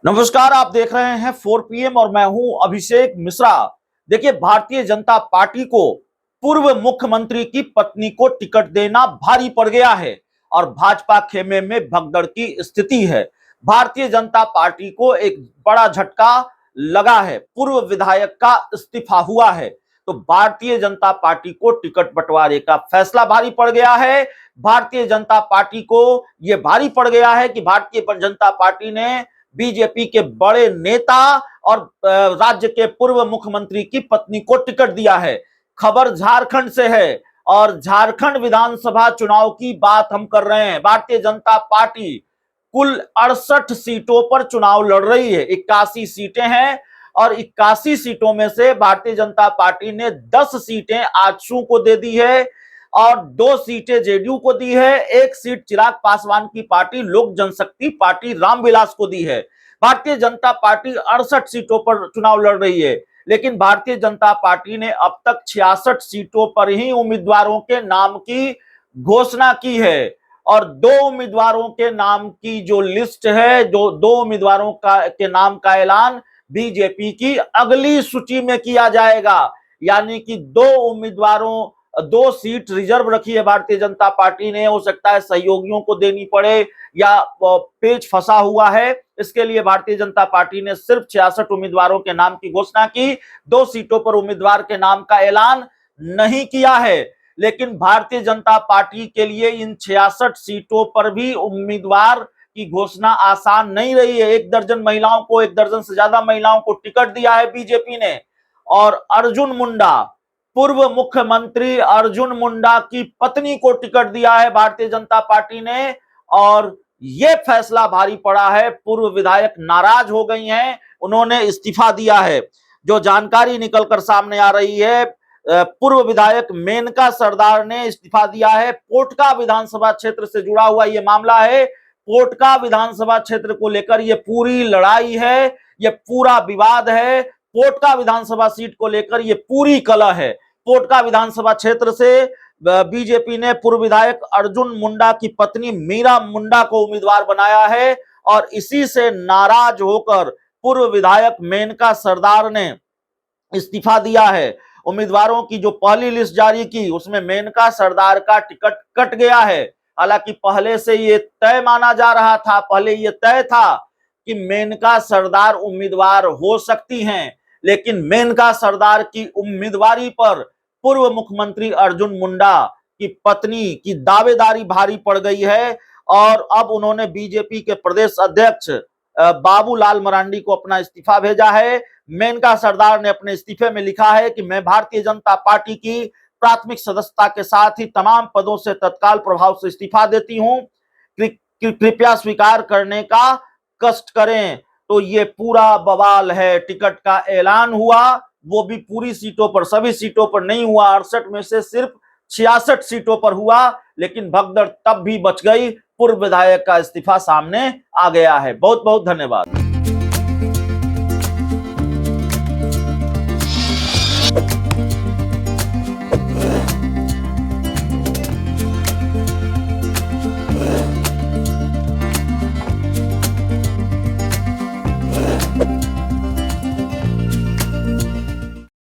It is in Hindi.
नमस्कार, आप देख रहे हैं 4 PM और मैं हूं अभिषेक मिश्रा। देखिए, भारतीय जनता पार्टी को पूर्व मुख्यमंत्री की पत्नी को टिकट देना भारी पड़ गया है और भाजपा खेमे में भगदड़ की स्थिति है। भारतीय जनता पार्टी को एक बड़ा झटका लगा है। पूर्व विधायक का इस्तीफा हुआ है, तो भारतीय जनता पार्टी को टिकट बंटवारे का फैसला भारी पड़ गया है। भारतीय जनता पार्टी को यह भारी पड़ गया है कि भारतीय जनता पार्टी ने बीजेपी के बड़े नेता और राज्य के पूर्व मुख्यमंत्री की पत्नी को टिकट दिया है। खबर झारखंड से है और झारखंड विधानसभा चुनाव की बात हम कर रहे हैं। भारतीय जनता पार्टी कुल 68 सीटों पर चुनाव लड़ रही है। 81 सीटें हैं और 81 सीटों में से भारतीय जनता पार्टी ने 10 सीटें आजसू को दे दी है और 2 सीटें जेडीयू को दी है। 1 सीट चिराग पासवान की पार्टी लोक जनशक्ति पार्टी रामविलास को दी है। भारतीय जनता पार्टी 68 सीटों पर चुनाव लड़ रही है, लेकिन भारतीय जनता पार्टी ने अब तक 66 सीटों पर ही उम्मीदवारों के नाम की घोषणा की है और 2 उम्मीदवारों के नाम की जो लिस्ट है, जो 2 उम्मीदवारों के नाम का ऐलान बीजेपी की अगली सूची में किया जाएगा। यानी कि 2 सीट रिजर्व रखी है भारतीय जनता पार्टी ने। हो सकता है सहयोगियों को देनी पड़े या पेच फंसा हुआ है, इसके लिए भारतीय जनता पार्टी ने सिर्फ 66 उम्मीदवारों के नाम की घोषणा की। 2 सीटों पर उम्मीदवार के नाम का ऐलान नहीं किया है, लेकिन भारतीय जनता पार्टी के लिए इन 66 सीटों पर भी उम्मीदवार की घोषणा आसान नहीं रही है। 1 दर्जन से ज्यादा महिलाओं को टिकट दिया है बीजेपी ने और अर्जुन मुंडा, पूर्व मुख्यमंत्री अर्जुन मुंडा की पत्नी को टिकट दिया है भारतीय जनता पार्टी ने और यह फैसला भारी पड़ा है। पूर्व विधायक नाराज हो गई हैं, उन्होंने इस्तीफा दिया है। जो जानकारी निकलकर सामने आ रही है, पूर्व विधायक मेनका सरदार ने इस्तीफा दिया है। पोटका विधानसभा क्षेत्र से जुड़ा हुआ यह मामला है। पोटका विधानसभा क्षेत्र को लेकर यह पूरी लड़ाई है, यह पूरा विवाद है। पोटका विधानसभा सीट को लेकर यह पूरी कलह है। पोटका विधानसभा क्षेत्र से बीजेपी ने पूर्व विधायक अर्जुन मुंडा की पत्नी मीरा मुंडा को उम्मीदवार बनाया है और इसी से नाराज होकर पूर्व विधायक मेनका सरदार ने इस्तीफा दिया है। उम्मीदवारों की जो पहली लिस्ट जारी की, उसमें मेनका सरदार का टिकट कट गया है। हालांकि पहले से यह तय माना जा रहा था, पहले यह तय था कि मेनका सरदार उम्मीदवार हो सकती हैं, लेकिन मेनका सरदार की उम्मीदवारी पर पूर्व मुख्यमंत्री अर्जुन मुंडा की पत्नी की दावेदारी भारी पड़ गई है और अब उन्होंने बीजेपी के प्रदेश अध्यक्ष बाबूलाल मरांडी को अपना इस्तीफा भेजा है। मेनका सरदार ने अपने इस्तीफे में लिखा है कि मैं भारतीय जनता पार्टी की प्राथमिक सदस्यता के साथ ही तमाम पदों से तत्काल प्रभाव से इस्तीफा देती हूं, कृपया स्वीकार करने का कष्ट करें। तो ये पूरा बवाल है। टिकट का ऐलान हुआ, वो भी पूरी सीटों पर, सभी सीटों पर नहीं हुआ। 68 में से सिर्फ 66 सीटों पर हुआ, लेकिन भगदड़ तब भी बच गई। पूर्व विधायक का इस्तीफा सामने आ गया है। बहुत बहुत धन्यवाद।